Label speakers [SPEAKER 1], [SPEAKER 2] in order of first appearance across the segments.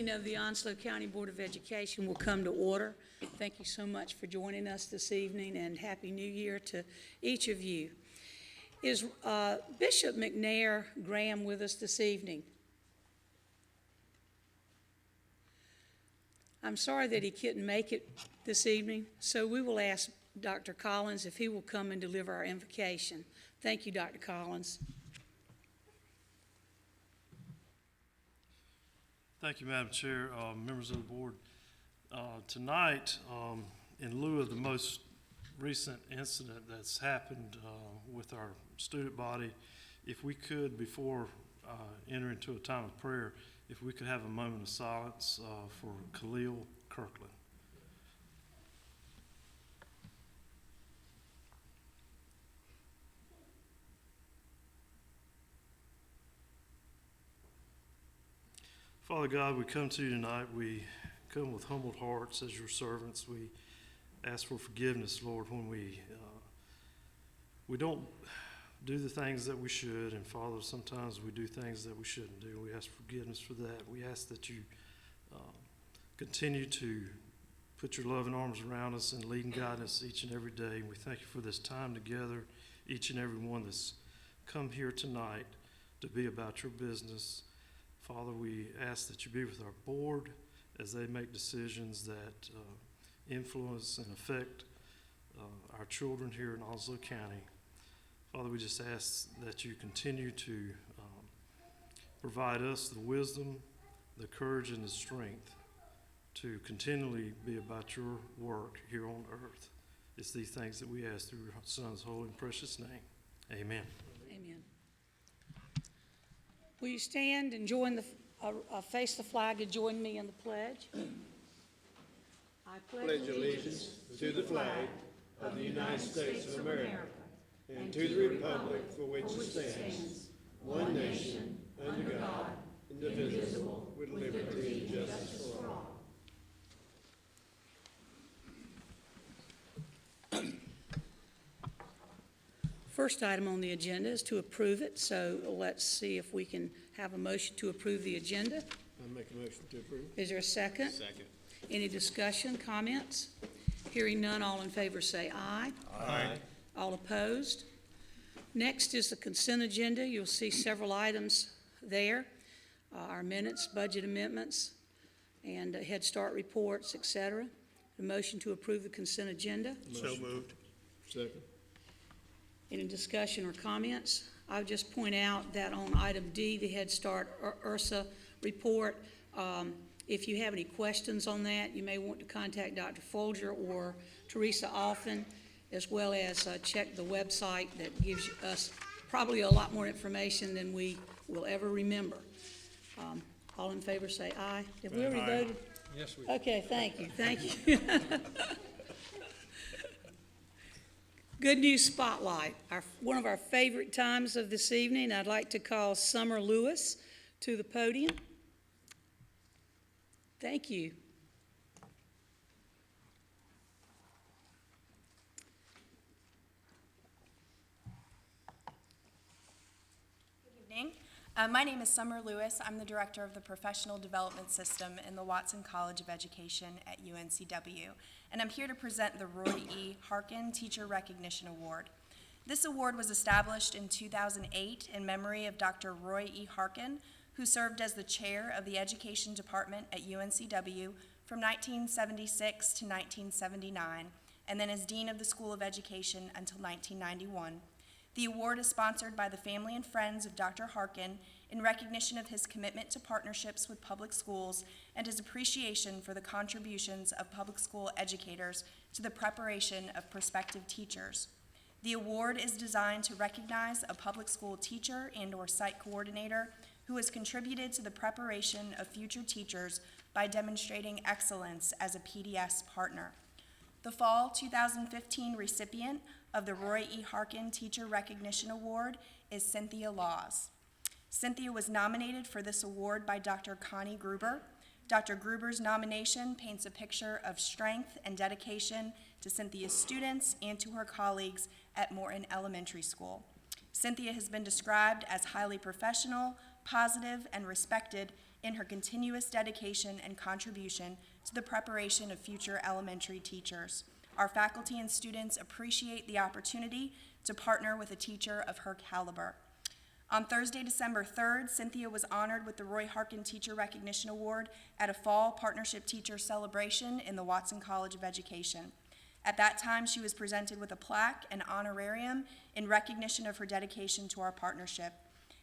[SPEAKER 1] meeting of the Onslow County Board of Education will come to order. Thank you so much for joining us this evening, and Happy New Year to each of you. Is Bishop McNair Graham with us this evening? I'm sorry that he couldn't make it this evening, so we will ask Dr. Collins if he will come and deliver our invocation. Thank you, Dr. Collins.
[SPEAKER 2] Thank you, Madam Chair, members of the board. Tonight, in lieu of the most recent incident that's happened with our student body, if we could, before entering into a time of prayer, if we could have a moment of silence for Khalil Kirkland. Father God, we come to you tonight. We come with humbled hearts as your servants. We ask for forgiveness, Lord, when we don't do the things that we should. And Father, sometimes we do things that we shouldn't do. We ask forgiveness for that. We ask that you continue to put your loving arms around us and lead and guide us each and every day. We thank you for this time together, each and every one that's come here tonight to be about your business. Father, we ask that you be with our board as they make decisions that influence and affect our children here in Onslow County. Father, we just ask that you continue to provide us the wisdom, the courage, and the strength to continually be about your work here on earth. It's these things that we ask through your Son's holy and precious name. Amen.
[SPEAKER 1] Amen. Will you stand and join face the flag and join me in the pledge? I
[SPEAKER 3] pledge allegiance to the flag of the United States of America and to the republic for which it stands, one nation, under God, indivisible, with liberty and justice for all.
[SPEAKER 1] First item on the agenda is to approve it, so let's see if we can have a motion to approve the agenda.
[SPEAKER 3] I make a motion to approve.
[SPEAKER 1] Is there a second?
[SPEAKER 3] Second.
[SPEAKER 1] Any discussion, comments? Hearing none, all in favor say aye.
[SPEAKER 3] Aye.
[SPEAKER 1] All opposed? Next is the consent agenda. You'll see several items there. Our minutes, budget amendments, and Head Start reports, etc. A motion to approve the consent agenda.
[SPEAKER 3] So moved. Second.
[SPEAKER 1] Any discussion or comments? I'll just point out that on item D, the Head Start URSA report, if you have any questions on that, you may want to contact Dr. Folger or Teresa Alphen, as well as check the website that gives us probably a lot more information than we will ever remember. All in favor say aye. Have we already voted?
[SPEAKER 3] Yes, we.
[SPEAKER 1] Okay, thank you, thank you. Good News Spotlight, one of our favorite times of this evening. I'd like to call Summer Lewis to the podium. Thank you.
[SPEAKER 4] Good evening. My name is Summer Lewis. I'm the Director of the Professional Development System in the Watson College of Education at UNCW, and I'm here to present the Roy E. Harkin Teacher Recognition Award. This award was established in 2008 in memory of Dr. Roy E. Harkin, who served as the chair of the Education Department at UNCW from 1976 to 1979, and then as Dean of the School of Education until 1991. The award is sponsored by the family and friends of Dr. Harkin in recognition of his commitment to partnerships with public schools and his appreciation for the contributions of public school educators to the preparation of prospective teachers. The award is designed to recognize a public school teacher and/or site coordinator who has contributed to the preparation of future teachers by demonstrating excellence as a PDS partner. The fall 2015 recipient of the Roy E. Harkin Teacher Recognition Award is Cynthia Laws. Cynthia was nominated for this award by Dr. Connie Gruber. Dr. Gruber's nomination paints a picture of strength and dedication to Cynthia's students and to her colleagues at Morton Elementary School. Cynthia has been described as highly professional, positive, and respected in her continuous dedication and contribution to the preparation of future elementary teachers. Our faculty and students appreciate the opportunity to partner with a teacher of her caliber. On Thursday, December 3rd, Cynthia was honored with the Roy Harkin Teacher Recognition Award at a fall partnership teacher celebration in the Watson College of Education. At that time, she was presented with a plaque and honorarium in recognition of her dedication to our partnership.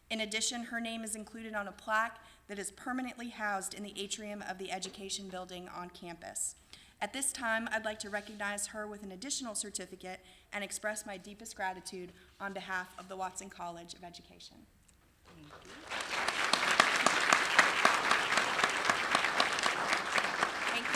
[SPEAKER 4] In addition, her name is included on a plaque that is permanently housed in the atrium of the Education Building on campus. At this time, I'd like to recognize her with an additional certificate and express my deepest gratitude on behalf of the Watson College of Education. Thank you.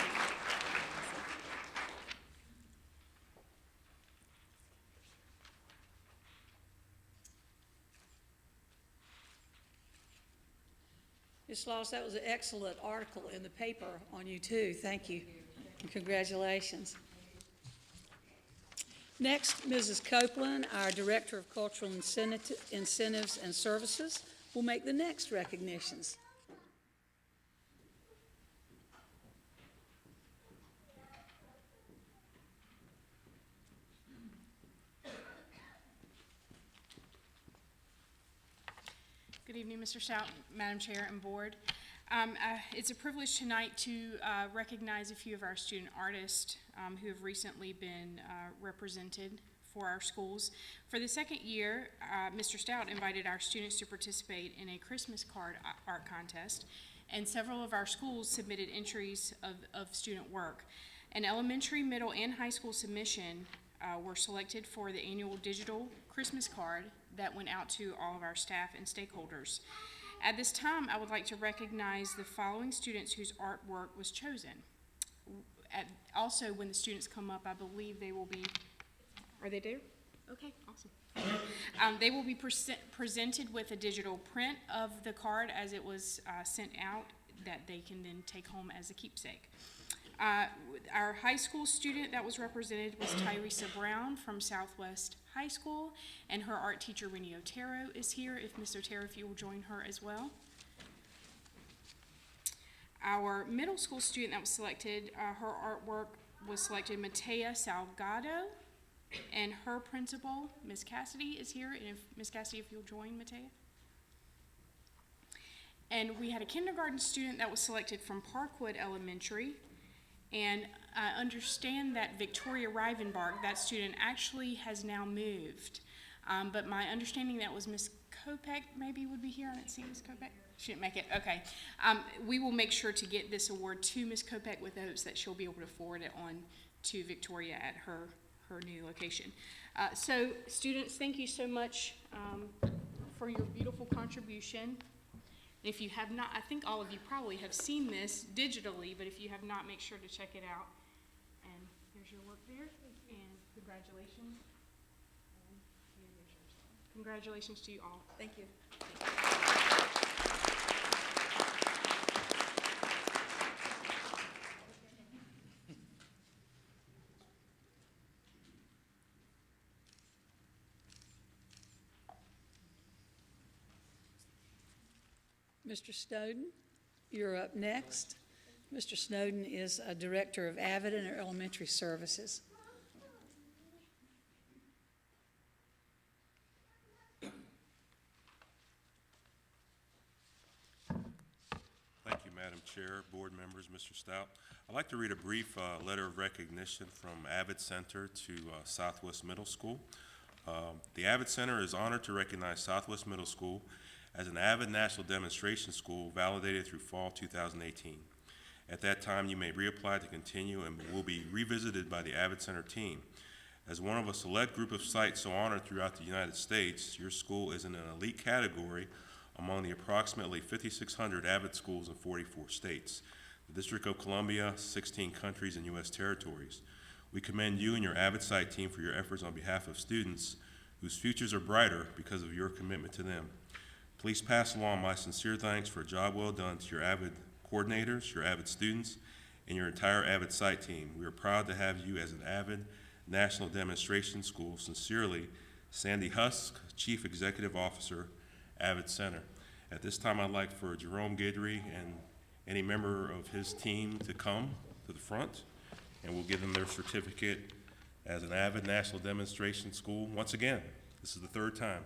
[SPEAKER 1] Ms. Loss, that was an excellent article in the paper on you too. Thank you. And congratulations. Next, Mrs. Copeland, our Director of Cultural Incentives and Services, will make the next recognitions.
[SPEAKER 5] Good evening, Mr. Stout, Madam Chair, and Board. It's a privilege tonight to recognize a few of our student artists who have recently been represented for our schools. For the second year, Mr. Stout invited our students to participate in a Christmas card art contest, and several of our schools submitted entries of student work. An elementary, middle, and high school submission were selected for the annual digital Christmas card that went out to all of our staff and stakeholders. At this time, I would like to recognize the following students whose artwork was chosen. Also, when the students come up, I believe they will be, are they there? Okay, awesome. They will be presented with a digital print of the card as it was sent out that they can then take home as a keepsake. Our high school student that was represented was Tyresa Brown from Southwest High School, and her art teacher, Renee Otero, is here. If Ms. Otero, if you will join her as well. Our middle school student that was selected, her artwork was selected, Matea Salgado, and her principal, Ms. Cassidy, is here. And if Ms. Cassidy, if you'll join Matea. And we had a kindergarten student that was selected from Parkwood Elementary. And I understand that Victoria Rivenbark, that student, actually has now moved. But my understanding that was Ms. Kopek maybe would be here. I didn't see Ms. Kopek. She didn't make it. Okay. We will make sure to get this award to Ms. Kopek with hopes that she'll be able to forward it on to Victoria at her new location. So students, thank you so much for your beautiful contribution. If you have not, I think all of you probably have seen this digitally, but if you have not, make sure to check it out. And here's your work there, and congratulations. And here's yours. Congratulations to you all.
[SPEAKER 4] Thank you.
[SPEAKER 1] Mr. Snowden, you're up next. Mr. Snowden is a Director of AVID and Elementary Services.
[SPEAKER 6] Thank you, Madam Chair, board members, Mr. Stout. I'd like to read a brief letter of recognition from AVID Center to Southwest Middle School. The AVID Center is honored to recognize Southwest Middle School as an AVID National Demonstration School validated through fall 2018. At that time, you may reapply to continue and will be revisited by the AVID Center team. As one of a select group of sites so honored throughout the United States, your school is in an elite category among the approximately 5,600 AVID schools in 44 states, the District of Columbia, 16 countries, and U.S. territories. We commend you and your AVID site team for your efforts on behalf of students whose futures are brighter because of your commitment to them. Please pass along my sincere thanks for a job well done to your AVID coordinators, your AVID students, and your entire AVID site team. We are proud to have you as an AVID National Demonstration School. Sincerely, Sandy Husk, Chief Executive Officer, AVID Center. At this time, I'd like for Jerome Guidry and any member of his team to come to the front, and we'll give them their certificate as an avid National Demonstration School. Once again, this is the third time.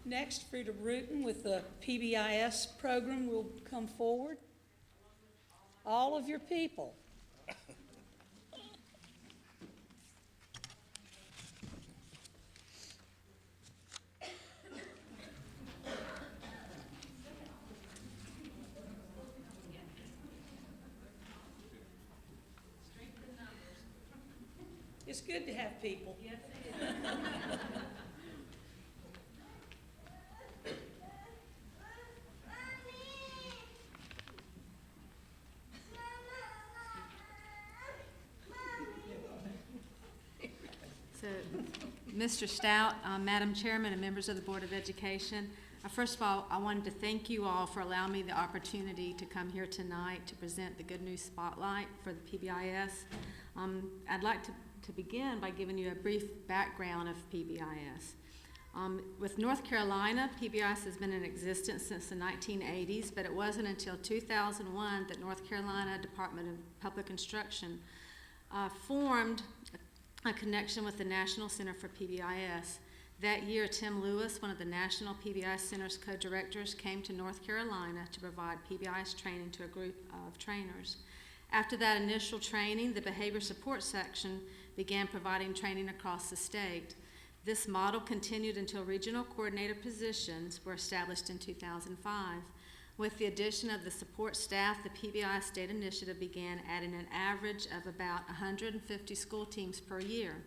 [SPEAKER 1] Next, Frida Bruton with the PBIS program will come forward. All of your people. It's good to have people. Yes, it is.
[SPEAKER 7] So, Mr. Stout, Madam Chairman, and members of the Board of Education, first of all, I wanted to thank you all for allowing me the opportunity to come here tonight to present the Good News Spotlight for the PBIS. I'd like to begin by giving you a brief background of PBIS. With North Carolina, PBIS has been in existence since the 1980s, but it wasn't until 2001 that North Carolina Department of Public Instruction formed a connection with the National Center for PBIS. That year, Tim Lewis, one of the National PBIS Center's co-directors, came to North Carolina to provide PBIS training to a group of trainers. After that initial training, the Behavior Support Section began providing training across the state. This model continued until regional coordinator positions were established in 2005. With the addition of the support staff, the PBI state initiative began adding an average of about 150 school teams per year.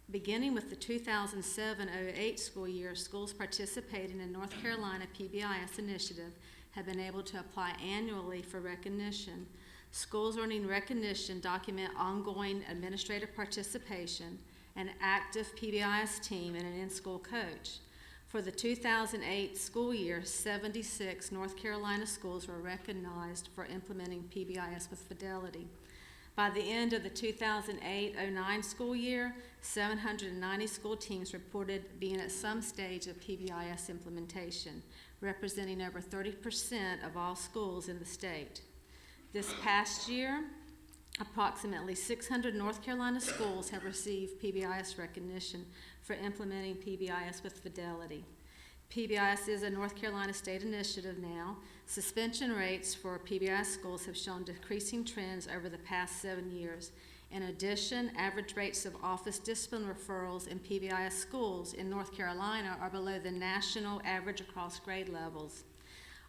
[SPEAKER 7] Beginning with the 2007-08 school year, schools participating in North Carolina PBIS initiative have been able to apply annually for recognition. Schools earning recognition document ongoing administrative participation, an active PBIS team, and an in-school coach. For the 2008 school year, 76 North Carolina schools were recognized for implementing PBIS with fidelity. By the end of the 2008-09 school year, 790 school teams reported being at some stage of PBIS implementation, representing over 30% of all schools in the state. This past year, approximately 600 North Carolina schools have received PBIS recognition for implementing PBIS with fidelity. PBIS is a North Carolina state initiative now. Suspension rates for PBIS schools have shown decreasing trends over the past 7 years. In addition, average rates of office discipline referrals in PBIS schools in North Carolina are below the national average across grade levels.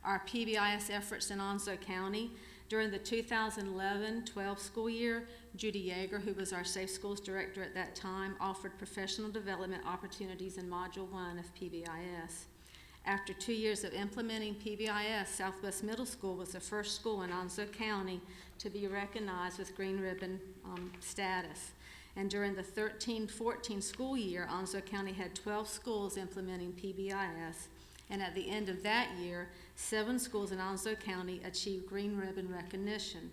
[SPEAKER 7] Our PBIS efforts in Onslow County during the 2011-12 school year, Judy Yeager, who was our Safe Schools Director at that time, offered professional development opportunities in Module 1 of PBIS. After 2 years of implementing PBIS, Southwest Middle School was the first school in Onslow County to be recognized with Green Ribbon status. And during the 13-14 school year, Onslow County had 12 schools implementing PBIS. And at the end of that year, 7 schools in Onslow County achieved Green Ribbon recognition.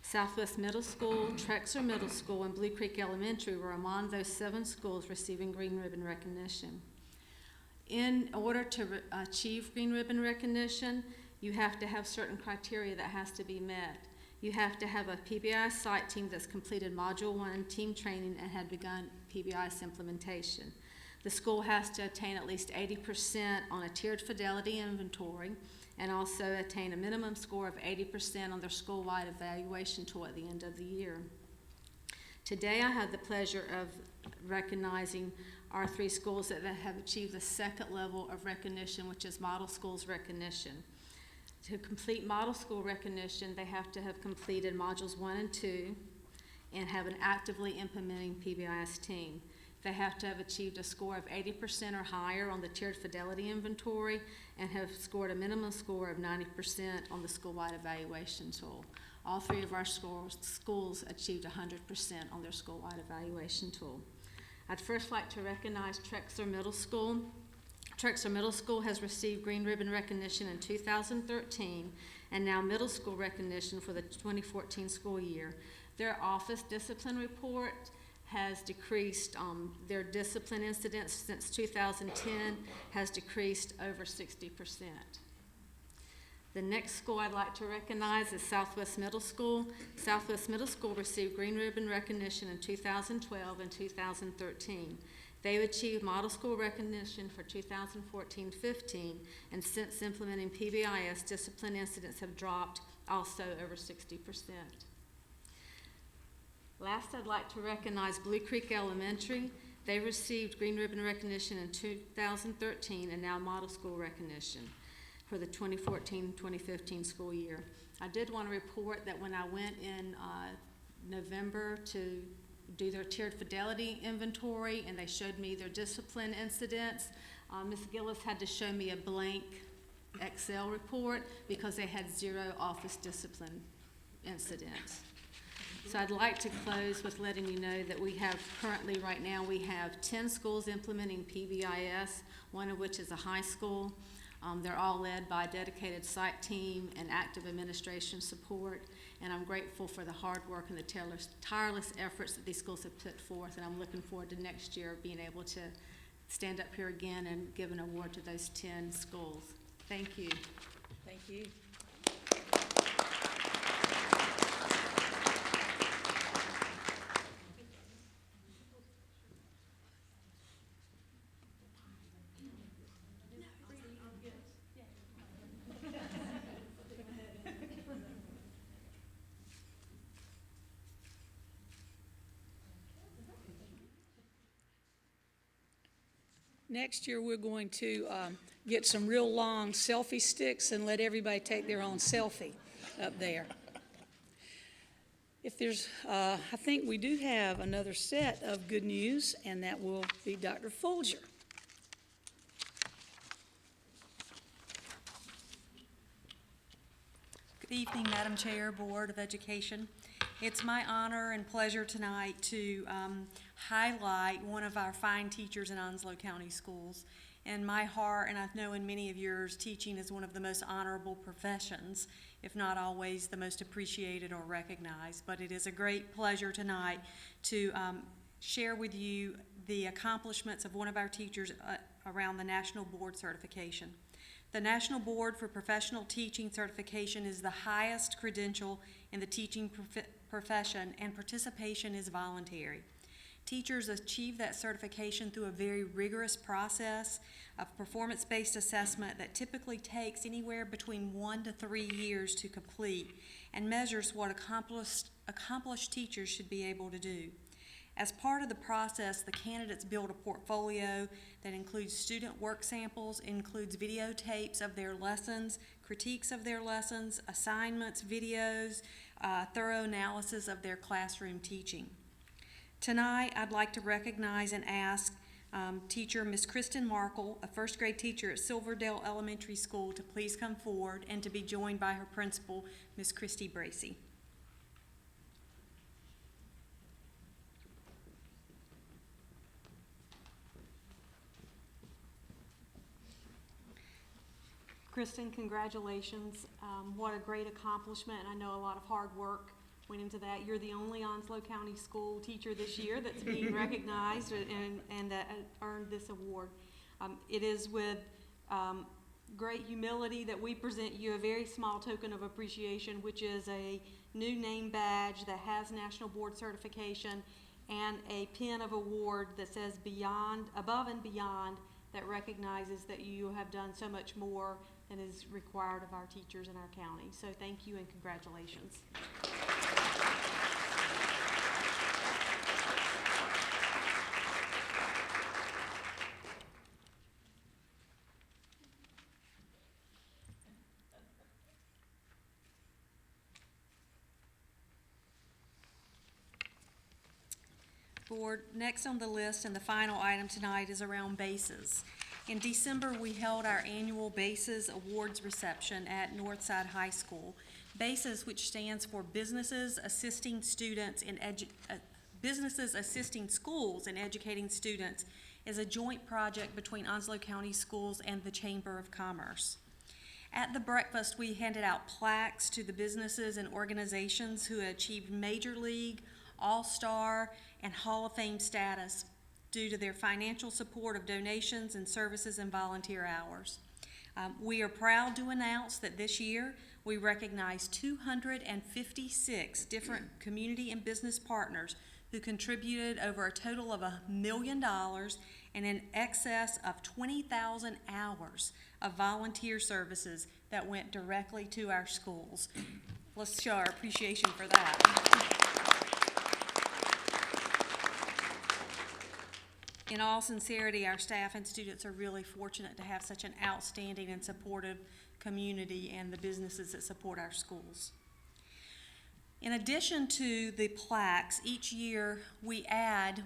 [SPEAKER 7] Southwest Middle School, Trexler Middle School, and Blue Creek Elementary were among those 7 schools receiving Green Ribbon recognition. In order to achieve Green Ribbon recognition, you have to have certain criteria that has to be met. You have to have a PBIS site team that's completed Module 1 team training and had begun PBIS implementation. The school has to attain at least 80% on a tiered fidelity inventory and also attain a minimum score of 80% on their school-wide evaluation tool at the end of the year. Today I have the pleasure of recognizing our 3 schools that have achieved the second level of recognition, which is Model Schools recognition. To complete Model School recognition, they have to have completed Modules 1 and 2 and have an actively implementing PBIS team. They have to have achieved a score of 80% or higher on the tiered fidelity inventory and have scored a minimum score of 90% on the school-wide evaluation tool. All three of our schools achieved 100% on their school-wide evaluation tool. I'd first like to recognize Trexler Middle School. Trexler Middle School has received Green Ribbon recognition in 2013 and now middle school recognition for the 2014 school year. Their office discipline report has decreased, their discipline incidents since 2010 has decreased over 60%. The next school I'd like to recognize is Southwest Middle School. Southwest Middle School received Green Ribbon recognition in 2012 and 2013. They've achieved model school recognition for 2014-15, and since implementing PBIS, discipline incidents have dropped also over 60%. Last, I'd like to recognize Blue Creek Elementary. They received Green Ribbon recognition in 2013 and now model school recognition for the 2014-2015 school year. I did want to report that when I went in November to do their tiered fidelity inventory and they showed me their discipline incidents, Ms. Gillis had to show me a blank Excel report because they had 0 office discipline incidents. So I'd like to close with letting you know that we have currently, right now, we have 10 schools implementing PBIS, one of which is a high school. They're all led by a dedicated site team and active administration support, and I'm grateful for the hard work and the tireless efforts that these schools have put forth, and I'm looking forward to next year being able to stand up here again and give an award to those 10 schools. Thank you.
[SPEAKER 1] Thank you. Next year, we're going to get some real long selfie sticks and let everybody take their own selfie up there. If there's, I think we do have another set of good news, and that will be Dr. Folger.
[SPEAKER 8] Good evening, Madam Chair, Board of Education. It's my honor and pleasure tonight to highlight one of our fine teachers in Onslow County Schools. In my heart, and I know in many of yours, teaching is one of the most honorable professions, if not always the most appreciated or recognized. But it is a great pleasure tonight to share with you the accomplishments of one of our teachers around the National Board Certification. The National Board for Professional Teaching Certification is the highest credential in the teaching profession, and participation is voluntary. Teachers achieve that certification through a very rigorous process of performance-based assessment that typically takes anywhere between 1 to 3 years to complete and measures what accomplished teachers should be able to do. As part of the process, the candidates build a portfolio that includes student work samples, includes videotapes of their lessons, critiques of their lessons, assignments, videos, thorough analysis of their classroom teaching. Tonight, I'd like to recognize and ask teacher Ms. Kristen Markle, a first grade teacher at Silverdale Elementary School, to please come forward and to be joined by her principal, Ms. Christy Bracey. Kristen, congratulations. What a great accomplishment. I know a lot of hard work went into that. You're the only Onslow County school teacher this year that's being recognized and earned this award. It is with great humility that we present you a very small token of appreciation, which is a new name badge that has National Board Certification and a pin of award that says beyond, above and beyond, that recognizes that you have done so much more than is required of our teachers in our county. So thank you and congratulations. Board, next on the list and the final item tonight is around BASES. In December, we held our annual BASES Awards reception at Northside High School. BASES, which stands for Businesses Assisting Students in Businesses Assisting Schools in Educating Students, is a joint project between Onslow County Schools and the Chamber of Commerce. At the breakfast, we handed out plaques to the businesses and organizations who achieved Major League, All-Star, and Hall of Fame status due to their financial support of donations and services and volunteer hours. We are proud to announce that this year we recognize 256 different community and business partners who contributed over a total of $1 million and in excess of 20,000 hours of volunteer services that went directly to our schools. Let's show our appreciation for that. In all sincerity, our staff and students are really fortunate to have such an outstanding and supportive community and the businesses that support our schools. In addition to the plaques, each year we add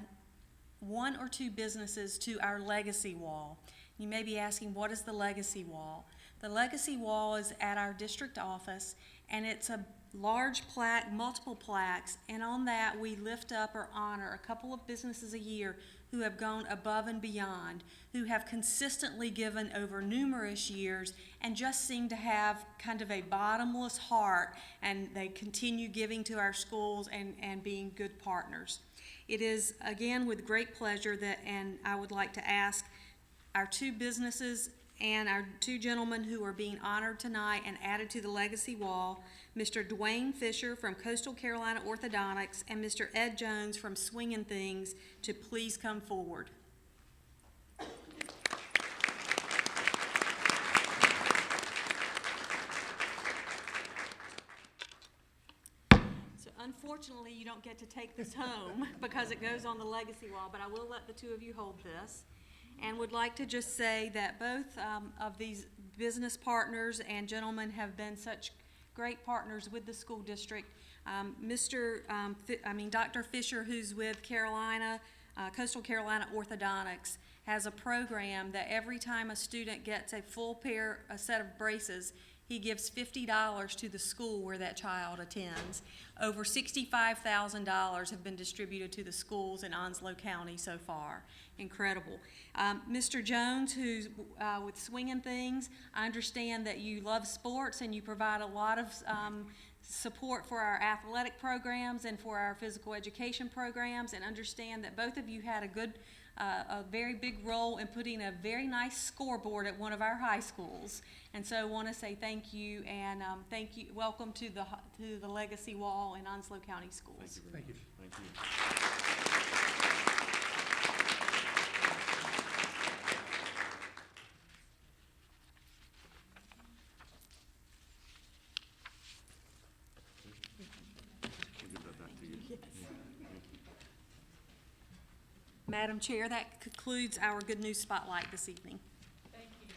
[SPEAKER 8] 1 or 2 businesses to our legacy wall. You may be asking, what is the legacy wall? The legacy wall is at our district office, and it's a large plaque, multiple plaques, and on that we lift up or honor a couple of businesses a year who have gone above and beyond, who have consistently given over numerous years and just seem to have kind of a bottomless heart, and they continue giving to our schools and being good partners. It is, again, with great pleasure and I would like to ask our 2 businesses and our 2 gentlemen who are being honored tonight and added to the legacy wall, Mr. Dwayne Fisher from Coastal Carolina Orthodontics and Mr. Ed Jones from Swingin' Things, to please come forward. So unfortunately, you don't get to take this home because it goes on the legacy wall, but I will let the 2 of you hold this. And would like to just say that both of these business partners and gentlemen have been such great partners with the school district. Dr. Fisher, who's with Coastal Carolina Orthodontics, has a program that every time a student gets a set of braces, he gives $50 to the school where that child attends. Over $65,000 have been distributed to the schools in Onslow County so far. Incredible. Mr. Jones, who's with Swingin' Things, I understand that you love sports and you provide a lot of support for our athletic programs and for our physical education programs, and understand that both of you had a very big role in putting a very nice scoreboard at one of our high schools. And so I want to say thank you, and welcome to the Legacy Wall in Onslow County Schools.
[SPEAKER 6] Thank you. Thank you.
[SPEAKER 8] Madam Chair, that concludes our Good News Spotlight this evening.
[SPEAKER 1] Thank you.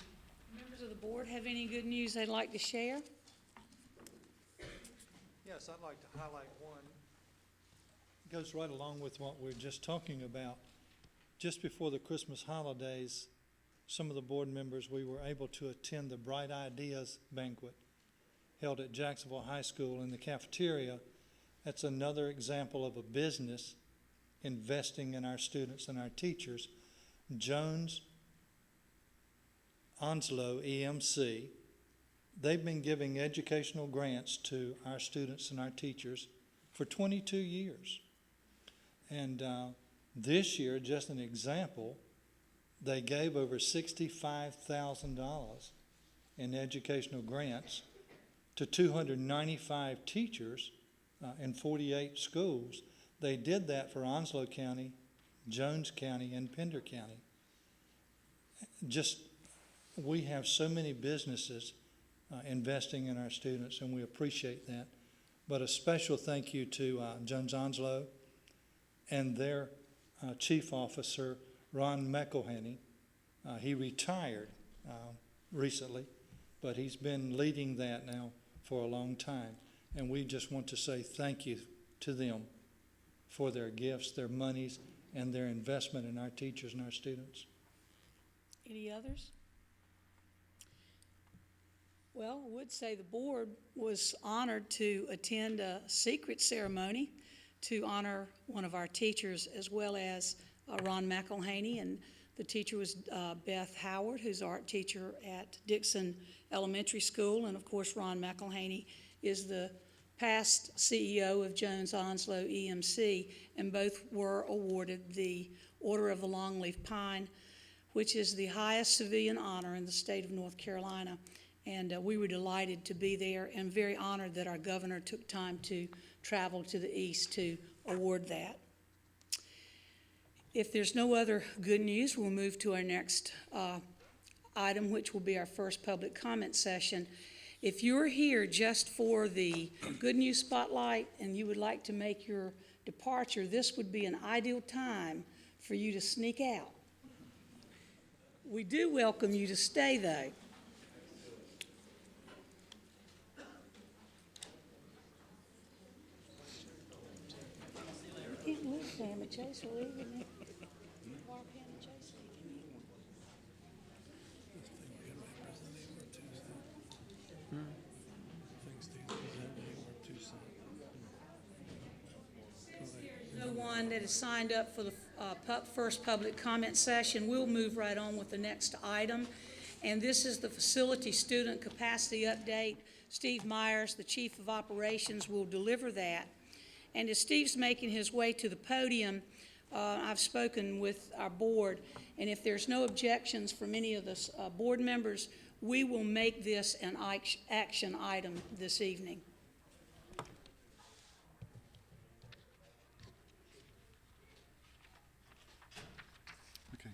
[SPEAKER 1] Members of the board have any good news they'd like to share?
[SPEAKER 9] Yes, I'd like to highlight one. It goes right along with what we were just talking about. Just before the Christmas holidays, some of the board members, we were able to attend the Bright Ideas banquet held at Jacksonville High School in the cafeteria. That's another example of a business investing in our students and our teachers. Jones, Onslow, EMC, they've been giving educational grants to our students and our teachers for 22 years. And this year, just an example, they gave over $65,000 in educational grants to 295 teachers in 48 schools. They did that for Onslow County, Jones County, and Pender County. We have so many businesses investing in our students, and we appreciate that. But a special thank you to Jones Onslow and their chief officer, Ron McElhenney. He retired recently, but he's been leading that now for a long time. And we just want to say thank you to them for their gifts, their monies, and their investment in our teachers and our students.
[SPEAKER 1] Any others? Well, I would say the board was honored to attend a secret ceremony to honor one of our teachers, as well as Ron McElhaney, and the teacher was Beth Howard, who's art teacher at Dixon Elementary School, and of course Ron McElhaney is the past CEO of Jones Onslow EMC, and both were awarded the Order of the Longleaf Pine, which is the highest civilian honor in the state of North Carolina. And we were delighted to be there and very honored that our governor took time to travel to the east to award that. If there's no other good news, we'll move to our next item, which will be our first public comment session. If you're here just for the good news spotlight and you would like to make your departure, this would be an ideal time for you to sneak out. We do welcome you to stay, though. You can't move, Sam, and Chase will leave, isn't it? Walk in and Chase leave. No one that is signed up for the first public comment session. We'll move right on with the next item. And this is the facility student capacity update. Steve Myers, the Chief of Operations, will deliver that. And as Steve's making his way to the podium, I've spoken with our board, and if there's no objections from any of the board members, we will make this an action item this evening.
[SPEAKER 10] Okay.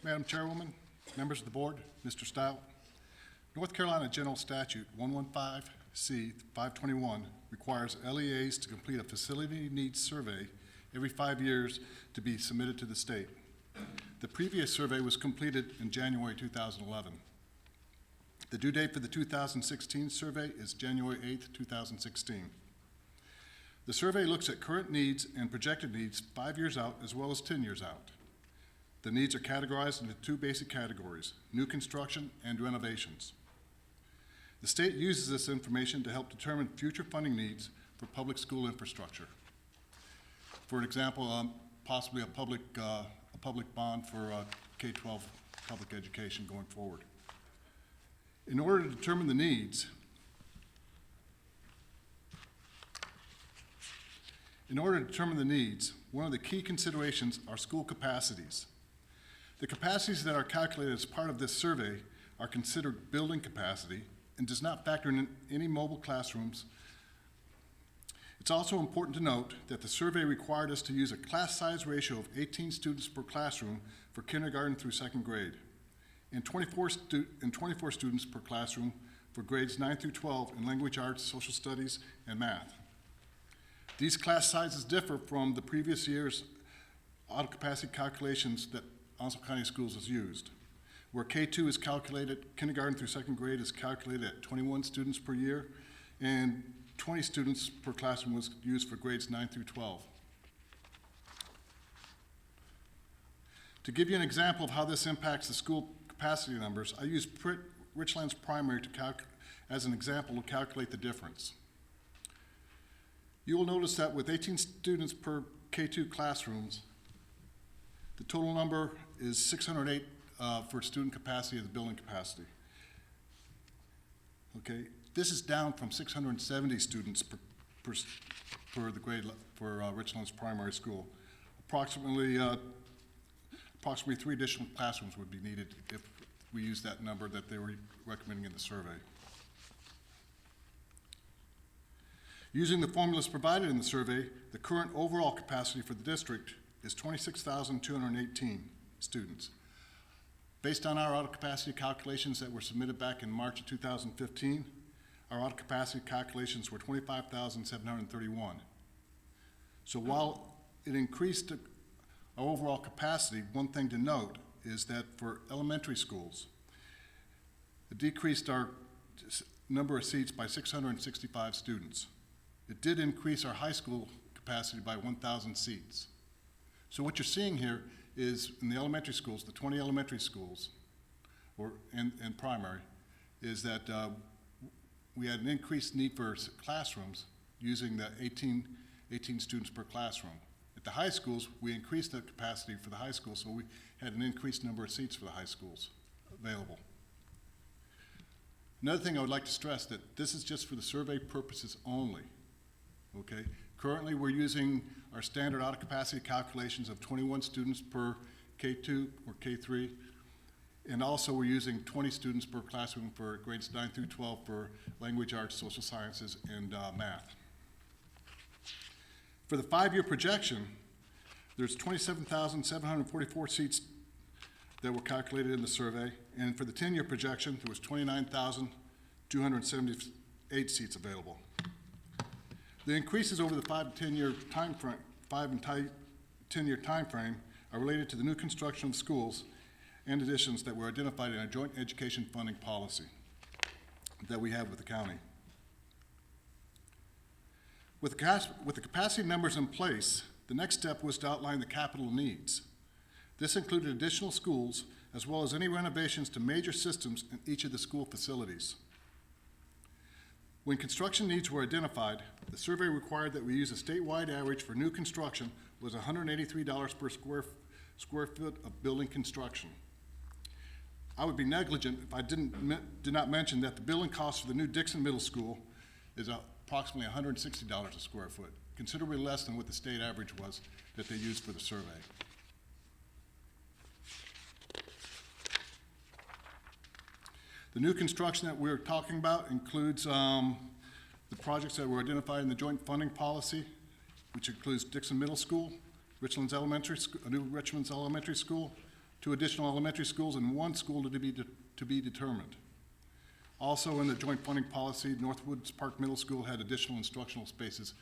[SPEAKER 10] Madam Chairwoman, members of the board, Mr. Stout, North Carolina General Statute 115C 521 requires LEAs to complete a facility needs survey every 5 years to be submitted to the state. The previous survey was completed in January 2011. The due date for the 2016 survey is January 8th, 2016. The survey looks at current needs and projected needs 5 years out as well as 10 years out. The needs are categorized into two basic categories: new construction and renovations. The state uses this information to help determine future funding needs for public school infrastructure. For an example, possibly a public bond for K-12 public education going forward. In order to determine the needs, one of the key considerations are school capacities. The capacities that are calculated as part of this survey are considered building capacity and does not factor in any mobile classrooms. It's also important to note that the survey required us to use a class size ratio of 18 students per classroom for kindergarten through second grade, and 24 students per classroom for grades 9 through 12 in language arts, social studies, and math. These class sizes differ from the previous year's auto capacity calculations that Onslow County Schools has used, where K2 is calculated, kindergarten through second grade is calculated at 21 students per year, and 20 students per classroom was used for grades 9 through 12. To give you an example of how this impacts the school capacity numbers, I used Richlands Primary as an example to calculate the difference. You will notice that with 18 students per K2 classrooms, the total number is 608 for student capacity of the building capacity. Okay, this is down from 670 students per the grade for Richlands Primary School. Approximately 3 additional classrooms would be needed if we use that number that they were recommending in the survey. Using the formulas provided in the survey, the current overall capacity for the district is 26,218 students. Based on our auto capacity calculations that were submitted back in March of 2015, our auto capacity calculations were 25,731. So while it increased our overall capacity, one thing to note is that for elementary schools, it decreased our number of seats by 665 students. It did increase our high school capacity by 1,000 seats. So what you're seeing here is in the elementary schools, the 20 elementary schools, and primary, is that we had an increased need for classrooms using the 18 students per classroom. At the high schools, we increased the capacity for the high schools, so we had an increased number of seats for the high schools available. Another thing I would like to stress that this is just for the survey purposes only, okay? Currently, we're using our standard out-of-capacity calculations of 21 students per K2 or K3, and also we're using 20 students per classroom for grades 9 through 12 for language arts, social sciences, and math. For the 5-year projection, there's 27,744 seats that were calculated in the survey, and for the 10-year projection, there was 29,278 seats available. The increases over the 5 and 10-year time frame, 10-year time frame are related to the new construction of schools and additions that were identified in a joint education funding policy that we have with the county. With the capacity numbers in place, the next step was to outline the capital needs. This included additional schools, as well as any renovations to major systems in each of the school facilities. When construction needs were identified, the survey required that we use a statewide average for new construction was $183 per square foot of building construction. I would be negligent if I did not mention that the building cost for the new Dixon Middle School is approximately $160 a square foot, considerably less than what the state average was that they used for the survey. The new construction that we're talking about includes the projects that were identified in the joint funding policy, which includes Dixon Middle School, Richlands Elementary, a new Richlands Elementary School, 2 additional elementary schools, and 1 school to be determined. Also in the joint funding policy, Northwoods Park Middle School had additional instructional spaces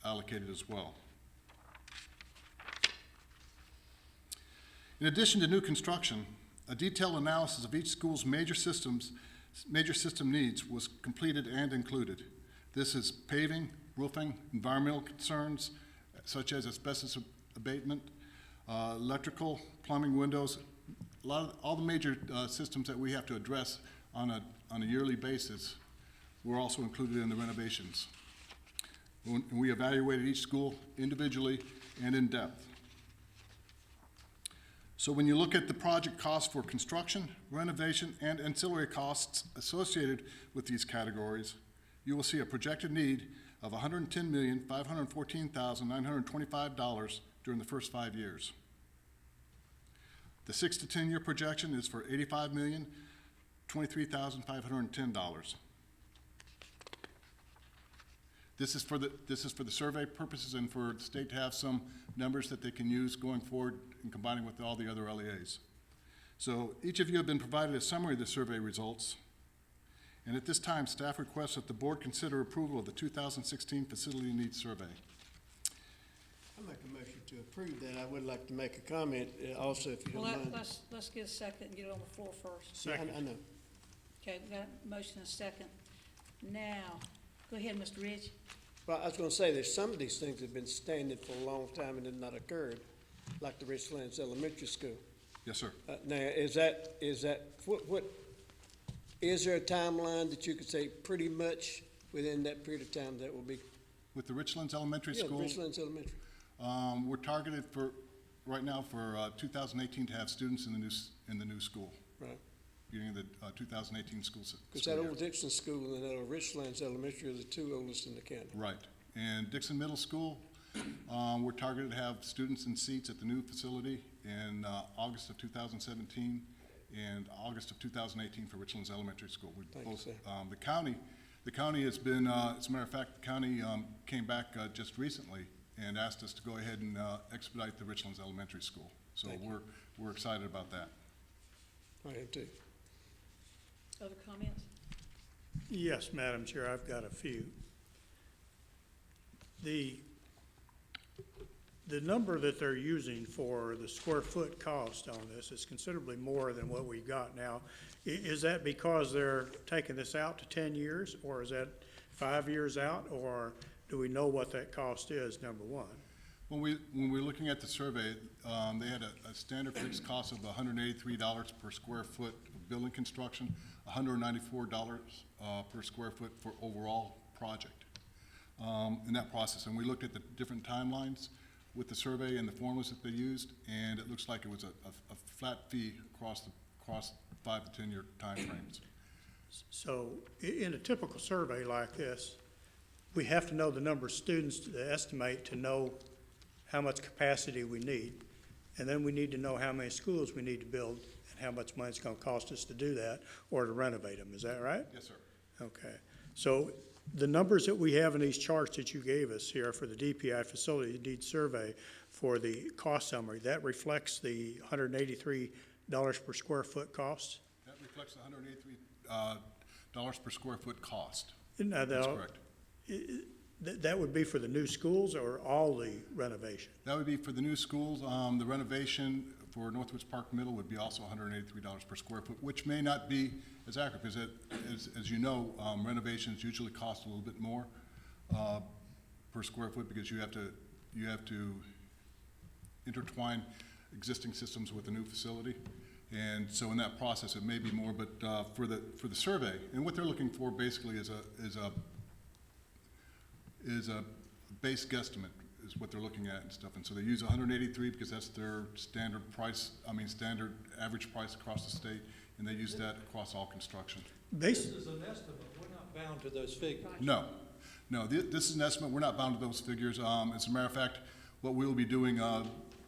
[SPEAKER 10] allocated as well. In addition to new construction, a detailed analysis of each school's major system needs was completed and included. This is paving, roofing, environmental concerns, such as asbestos abatement, electrical, plumbing, windows, all the major systems that we have to address on a yearly basis were also included in the renovations. We evaluated each school individually and in depth. So when you look at the project costs for construction, renovation, and ancillary costs associated with these categories, you will see a projected need of $110,514,925 during the first 5 years. The 6 to 10 year projection is for $85,023,510. This is for the survey purposes and for the state to have some numbers that they can use going forward and combining with all the other LEAs. So each of you have been provided a summary of the survey results. And at this time, staff requests that the board consider approval of the 2016 Facility Needs Survey.
[SPEAKER 3] I make a motion to approve that. I would like to make a comment also, if you don't mind.
[SPEAKER 1] Let's get a second and get it on the floor first.
[SPEAKER 3] Second. I know.
[SPEAKER 1] Okay, we got a motion and a second. Now, go ahead, Mr. Ridge.
[SPEAKER 3] Well, I was gonna say, there's some of these things that have been standing for a long time and have not occurred, like the Richlands Elementary School.
[SPEAKER 10] Yes, sir.
[SPEAKER 3] Now, is that, what, is there a timeline that you could say pretty much within that period of time that will be?
[SPEAKER 10] With the Richlands Elementary School,
[SPEAKER 3] Richlands Elementary.
[SPEAKER 10] we're targeted for, right now, for 2018 to have students in the new school.
[SPEAKER 3] Right.
[SPEAKER 10] Beginning of the 2018 school year.
[SPEAKER 3] Because that old Dixon School and that old Richlands Elementary are the 2 oldest in the county.
[SPEAKER 10] Right. And Dixon Middle School, we're targeted to have students in seats at the new facility in August of 2017 and August of 2018 for Richlands Elementary School.
[SPEAKER 3] Thank you, sir.
[SPEAKER 10] The county has been, as a matter of fact, the county came back just recently and asked us to go ahead and expedite the Richlands Elementary School. So we're excited about that.
[SPEAKER 3] I am too.
[SPEAKER 1] Other comments?
[SPEAKER 11] Yes, Madam Chair, I've got a few. The number that they're using for the square foot cost on this is considerably more than what we got now. Is that because they're taking this out to 10 years, or is that 5 years out, or do we know what that cost is, number one?
[SPEAKER 10] When we're looking at the survey, they had a standard fixed cost of $183 per square foot of building construction, $194 per square foot for overall project in that process. And we looked at the different timelines with the survey and the formulas that they used, and it looks like it was a flat fee across 5 to 10 year timeframes.
[SPEAKER 11] So in a typical survey like this, we have to know the number of students to estimate to know how much capacity we need. And then we need to know how many schools we need to build and how much money it's gonna cost us to do that or to renovate them. Is that right?
[SPEAKER 10] Yes, sir.
[SPEAKER 11] Okay. So the numbers that we have in these charts that you gave us here for the DPI facility needs survey for the cost summary, that reflects the $183 per square foot cost?
[SPEAKER 10] That reflects the $183 per square foot cost.
[SPEAKER 11] Now,
[SPEAKER 10] That's correct.
[SPEAKER 11] That would be for the new schools or all the renovation?
[SPEAKER 10] That would be for the new schools. The renovation for Northwoods Park Middle would be also $183 per square foot, which may not be as accurate because, as you know, renovations usually cost a little bit more per square foot because you have to intertwine existing systems with a new facility. And so in that process, it may be more, but for the survey, and what they're looking for basically is a base guesstimate is what they're looking at and stuff. And so they use 183 because that's their standard average price across the state, and they use that across all construction.
[SPEAKER 9] This is an estimate, we're not bound to those figures.
[SPEAKER 10] No, this is an estimate. We're not bound to those figures. As a matter of fact, what we'll be doing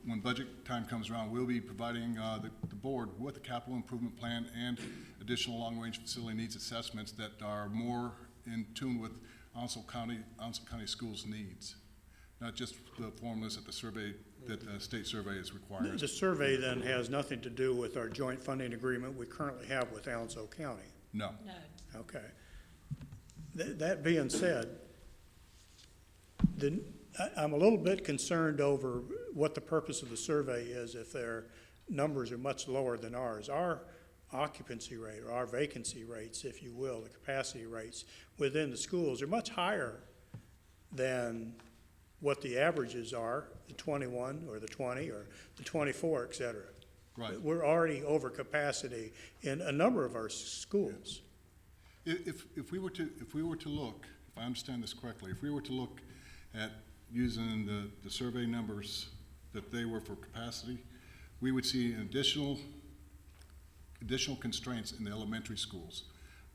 [SPEAKER 10] when budget time comes around, we'll be providing the board with a capital improvement plan and additional long-range facility needs assessments that are more in tune with Onslow County schools' needs, not just the formulas that the state survey is requiring.
[SPEAKER 11] The survey then has nothing to do with our joint funding agreement we currently have with Onslow County?
[SPEAKER 10] No.
[SPEAKER 11] Okay. That being said, I'm a little bit concerned over what the purpose of the survey is if their numbers are much lower than ours. Our occupancy rate, or our vacancy rates, if you will, the capacity rates within the schools are much higher than what the averages are, the 21 or the 20 or the 24, et cetera.
[SPEAKER 10] Right.
[SPEAKER 11] We're already over capacity in a number of our schools.
[SPEAKER 10] If we were to look, if I understand this correctly, if we were to look at using the survey numbers that they were for capacity, we would see an additional constraints in the elementary schools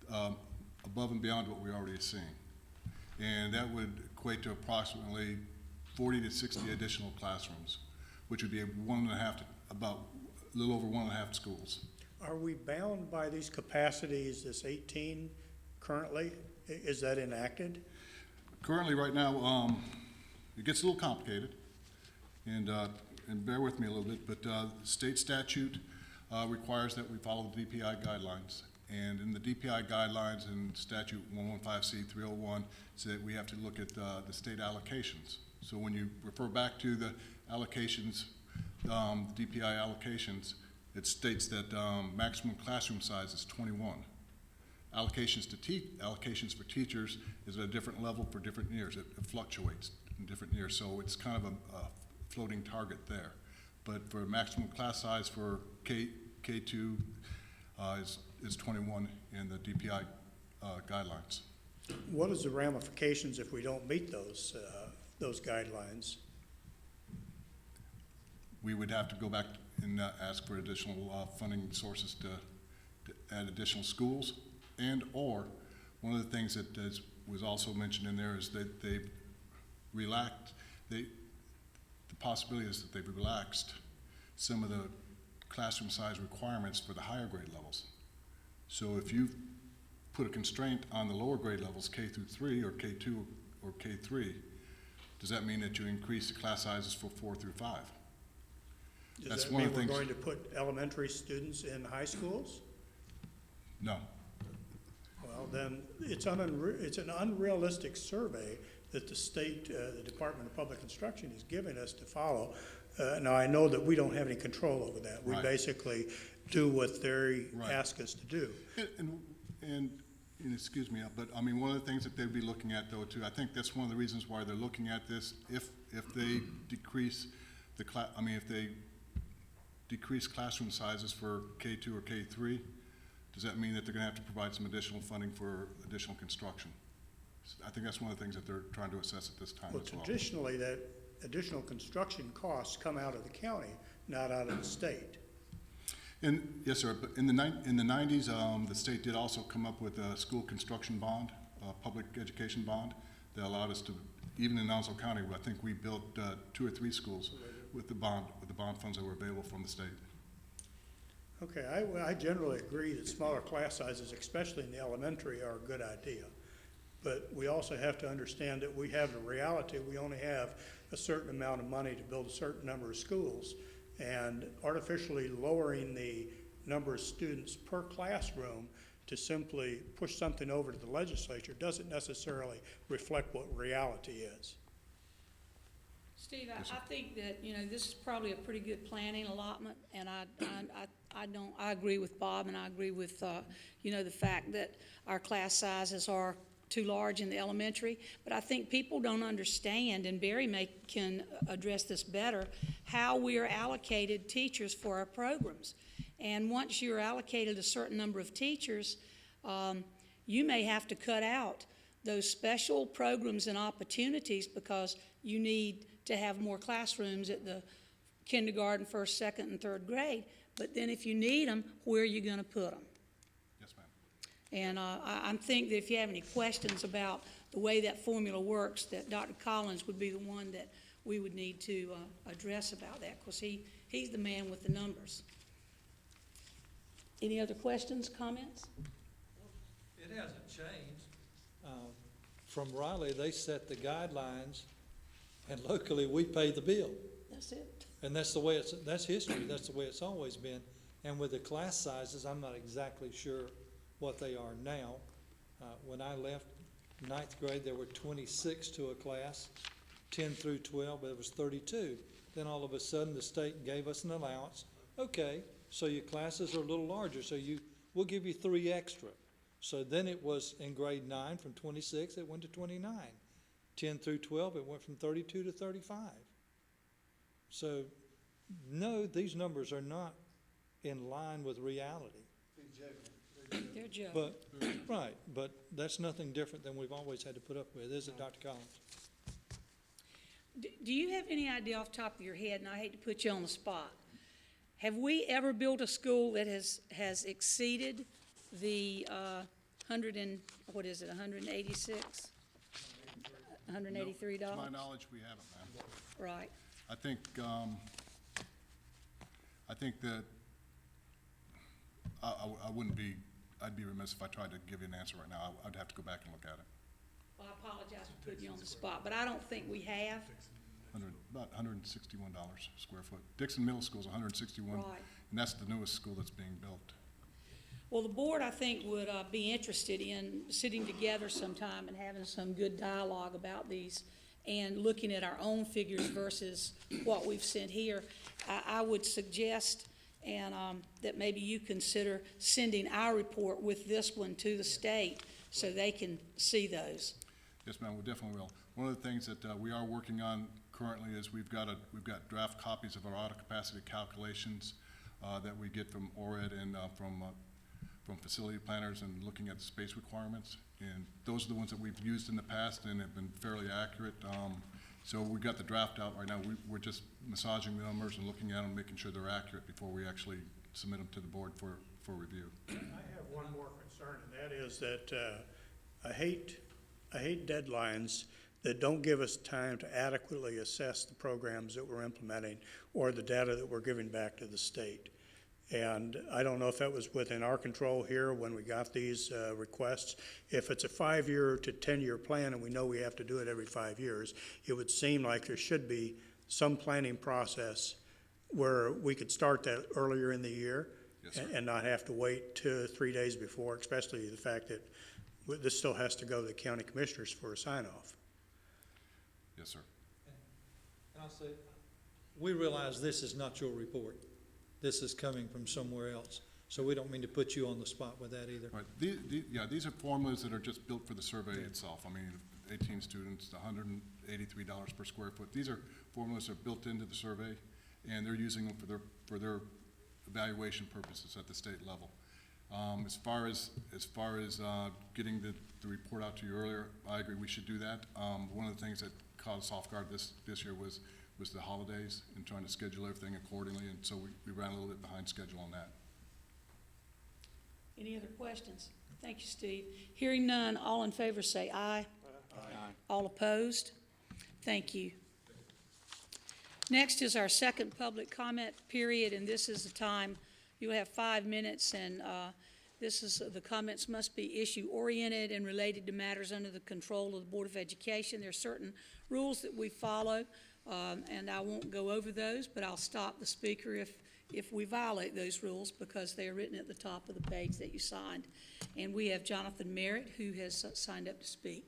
[SPEAKER 10] above and beyond what we're already seeing. And that would equate to approximately 40 to 60 additional classrooms, which would be about a little over 1.5 schools.
[SPEAKER 11] Are we bound by these capacities, this 18 currently? Is that enacted?
[SPEAKER 10] Currently, right now, it gets a little complicated, and bear with me a little bit, but state statute requires that we follow the DPI guidelines. And in the DPI guidelines in statute 115C301, so that we have to look at the state allocations. So when you refer back to the allocations, the DPI allocations, it states that maximum classroom size is 21. Allocations for teachers is at a different level for different years. It fluctuates in different years, so it's kind of a floating target there. But for maximum class size for K2 is 21 in the DPI guidelines.
[SPEAKER 11] What is the ramifications if we don't meet those guidelines?
[SPEAKER 10] We would have to go back and ask for additional funding sources to add additional schools, and/or one of the things that was also mentioned in there is that they've relaxed, the possibility is that they've relaxed some of the classroom size requirements for the higher grade levels. So if you put a constraint on the lower grade levels, K through 3 or K2 or K3, does that mean that you increase the class sizes for 4 through 5?
[SPEAKER 11] Does that mean we're going to put elementary students in high schools?
[SPEAKER 10] No.
[SPEAKER 11] Well, then it's an unrealistic survey that the state, the Department of Public Instruction is giving us to follow. Now, I know that we don't have any control over that. We
[SPEAKER 10] Right.
[SPEAKER 11] basically do what they
[SPEAKER 10] Right.
[SPEAKER 11] ask us to do.
[SPEAKER 10] And And excuse me, but I mean, one of the things that they'd be looking at though too, I think that's one of the reasons why they're looking at this, if they decrease the if they decrease classroom sizes for K2 or K3, does that mean that they're gonna have to provide some additional funding for additional construction? I think that's one of the things that they're trying to assess at this time
[SPEAKER 11] Well,
[SPEAKER 10] as well.
[SPEAKER 11] traditionally, that additional construction costs come out of the county, not out of the state.
[SPEAKER 10] And, yes, sir, but in the 90s, the state did also come up with a school construction bond, public education bond, that allowed us to, even in Onslow County, I think we built 2 or 3 schools with the bond funds that were available from the state.
[SPEAKER 11] Okay, I generally agree that smaller class sizes, especially in the elementary, are a good idea. But we also have to understand that we have the reality, we only have a certain amount of money to build a certain number of schools. And artificially lowering the number of students per classroom to simply push something over to the legislature doesn't necessarily reflect what reality is.
[SPEAKER 1] Steve, I think that, this is probably a pretty good planning allotment, and I agree with Bob, and I agree with, the fact that our class sizes are too large in the elementary, but I think people don't understand, and Barry can address this better, how we are allocated teachers for our programs. And once you're allocated a certain number of teachers, you may have to cut out those special programs and opportunities because you need to have more classrooms at the kindergarten, first, second, and third grade. But then if you need them, where are you going to put them?
[SPEAKER 10] Yes, ma'am.
[SPEAKER 1] And I think that if you have any questions about the way that formula works, that Dr. Collins would be the one that we would need to address about that, because he's the man with the numbers. Any other questions, comments?
[SPEAKER 9] It hasn't changed. From Raleigh, they set the guidelines, and locally, we pay the bill.
[SPEAKER 1] That's it.
[SPEAKER 9] And that's the way that's history, that's the way it's always been. And with the class sizes, I'm not exactly sure what they are now. When I left ninth grade, there were 26 to a class, 10 through 12, there was 32. Then all of a sudden, the state gave us an allowance. Okay, so your classes are a little larger, so we'll give you 3 extra. So then it was in grade 9, from 26, it went to 29. 10 through 12, it went from 32 to 35. So, no, these numbers are not in line with reality.
[SPEAKER 1] They're joking.
[SPEAKER 9] But, right, but that's nothing different than we've always had to put up with, is it, Dr. Collins?
[SPEAKER 1] Do you have any idea off the top of your head, and I hate to put you on the spot, have we ever built a school that has exceeded the $186? $183?
[SPEAKER 10] To my knowledge, we haven't, ma'am.
[SPEAKER 1] Right.
[SPEAKER 10] I think that I'd be remiss if I tried to give you an answer right now. I'd have to go back and look at it.
[SPEAKER 1] Well, I apologize for putting you on the spot, but I don't think we have.
[SPEAKER 10] About $161 a square foot. Dixon Middle School is $161,
[SPEAKER 1] Right.
[SPEAKER 10] and that's the newest school that's being built.
[SPEAKER 1] Well, the board, I think, would be interested in sitting together sometime and having some good dialogue about these and looking at our own figures versus what we've sent here. I would suggest that maybe you consider sending our report with this one to the state so they can see those.
[SPEAKER 10] Yes, ma'am, we definitely will. One of the things that we are working on currently is we've got draft copies of our auto capacity calculations that we get from ORED and from facility planners and looking at the space requirements. And those are the ones that we've used in the past and have been fairly accurate. So we've got the draft out right now. We're just massaging the numbers and looking at them, making sure they're accurate before we actually submit them to the board for review.
[SPEAKER 11] I have one more concern, and that is that I hate deadlines that don't give us time to adequately assess the programs that we're implementing or the data that we're giving back to the state. And I don't know if that was within our control here when we got these requests. If it's a 5-year to 10-year plan and we know we have to do it every 5 years, it would seem like there should be some planning process where we could start that earlier in the year.
[SPEAKER 10] Yes, sir.
[SPEAKER 11] And not have to wait 2 or 3 days before, especially the fact that this still has to go to the county commissioners for a sign-off.
[SPEAKER 10] Yes, sir.
[SPEAKER 9] And I'll say, we realize this is not your report. This is coming from somewhere else. So we don't mean to put you on the spot with that either.
[SPEAKER 10] Right, these are formulas that are just built for the survey itself. I mean, 18 students, $183 per square foot. These are formulas that are built into the survey, and they're using them for their evaluation purposes at the state level. As far as getting the report out to you earlier, I agree we should do that. One of the things that caught us off guard this year was the holidays and trying to schedule everything accordingly, and so we ran a little bit behind schedule on that.
[SPEAKER 1] Any other questions? Thank you, Steve. Hearing none, all in favor say aye. Aye. All opposed? Thank you. Next is our second public comment period, and this is the time, you'll have 5 minutes, and the comments must be issue-oriented and related to matters under the control of the Board of Education. There are certain rules that we follow, and I won't go over those, but I'll stop the speaker if we violate those rules, because they are written at the top of the page that you signed. And we have Jonathan Merritt, who has signed up to speak.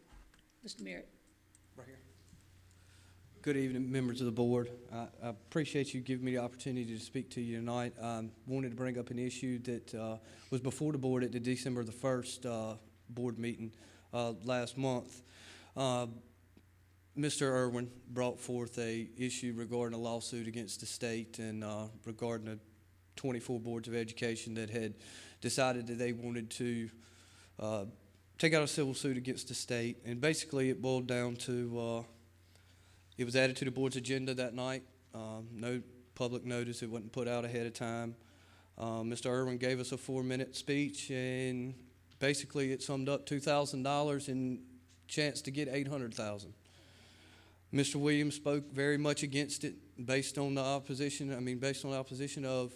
[SPEAKER 1] Mr. Merritt.
[SPEAKER 12] Right here. Good evening, members of the board. I appreciate you giving me the opportunity to speak to you tonight. Wanted to bring up an issue that was before the board at the December the 1st board meeting last month. Mr. Irwin brought forth a issue regarding a lawsuit against the state and regarding the 24 boards of education that had decided that they wanted to take out a civil suit against the state. And basically it boiled down to, it was added to the board's agenda that night. No public notice, it wasn't put out ahead of time. Mr. Irwin gave us a 4-minute speech, and basically it summed up $2,000 and chance to get $800,000. Mr. Williams spoke very much against it based on the opposition of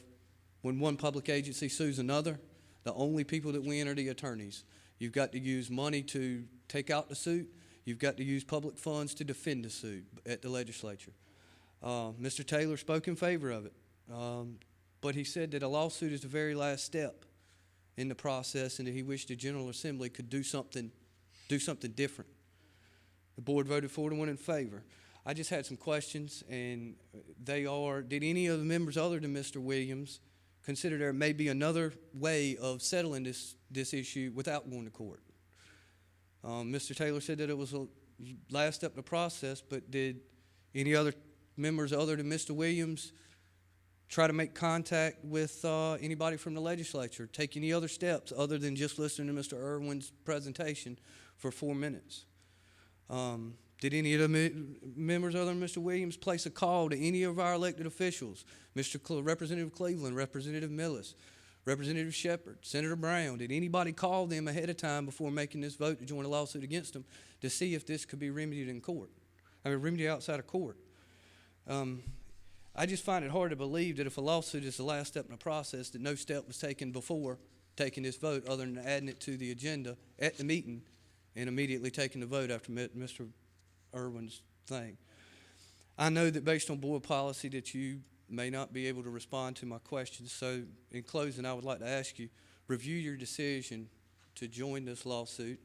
[SPEAKER 12] when one public agency sues another, the only people that win are the attorneys. You've got to use money to take out the suit. You've got to use public funds to defend the suit at the legislature. Mr. Taylor spoke in favor of it, but he said that a lawsuit is the very last step in the process, and that he wished the General Assembly could do something different. The board voted 4-1 in favor. I just had some questions, and they are, did any of the members other than Mr. Williams consider there may be another way of settling this issue without going to court? Mr. Taylor said that it was a last step in the process, but did any other members other than Mr. Williams try to make contact with anybody from the legislature, take any other steps other than just listening to Mr. Irwin's presentation for 4 minutes? Did any of the members other than Mr. Williams place a call to any of our elected officials? Representative Cleveland, Representative Millis, Representative Shepard, Senator Brown, did anybody call them ahead of time before making this vote to join a lawsuit against them to see if this could be remedied in court? Remedied outside of court. I just find it hard to believe that if a lawsuit is the last step in the process, that no step was taken before taking this vote other than adding it to the agenda at the meeting and immediately taking the vote after Mr. Irwin's thing. I know that based on board policy that you may not be able to respond to my questions, so in closing I would like to ask you, review your decision to join this lawsuit.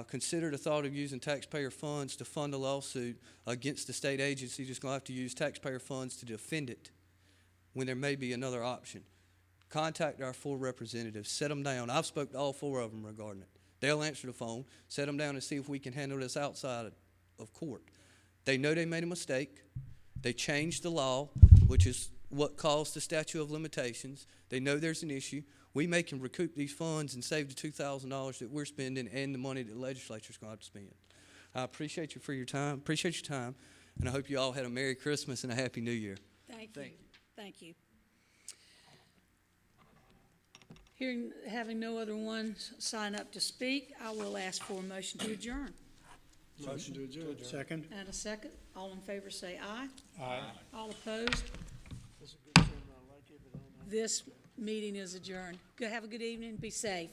[SPEAKER 12] Consider the thought of using taxpayer funds to fund a lawsuit against the state agency that's going to have to use taxpayer funds to defend it when there may be another option. Contact our 4 representatives, set them down. I've spoken to all 4 of them regarding it. They'll answer the phone, set them down and see if we can handle this outside of court. They know they made a mistake. They changed the law, which is what caused the statute of limitations. They know there's an issue. We may can recoup these funds and save the $2,000 that we're spending and the money that the legislature's going to have to spend. I appreciate you for your time. Appreciate your time, and I hope you all had a Merry Christmas and a Happy New Year.
[SPEAKER 1] Thank you. Having no other ones sign up to speak, I will ask for a motion to adjourn.
[SPEAKER 3] Motion to adjourn.
[SPEAKER 11] Second?
[SPEAKER 1] And a second. All in favor say aye.
[SPEAKER 11] Aye.
[SPEAKER 1] All opposed?
[SPEAKER 3] That's a good thing. I like it, but I don't know.
[SPEAKER 1] This meeting is adjourned. Have a good evening. Be safe.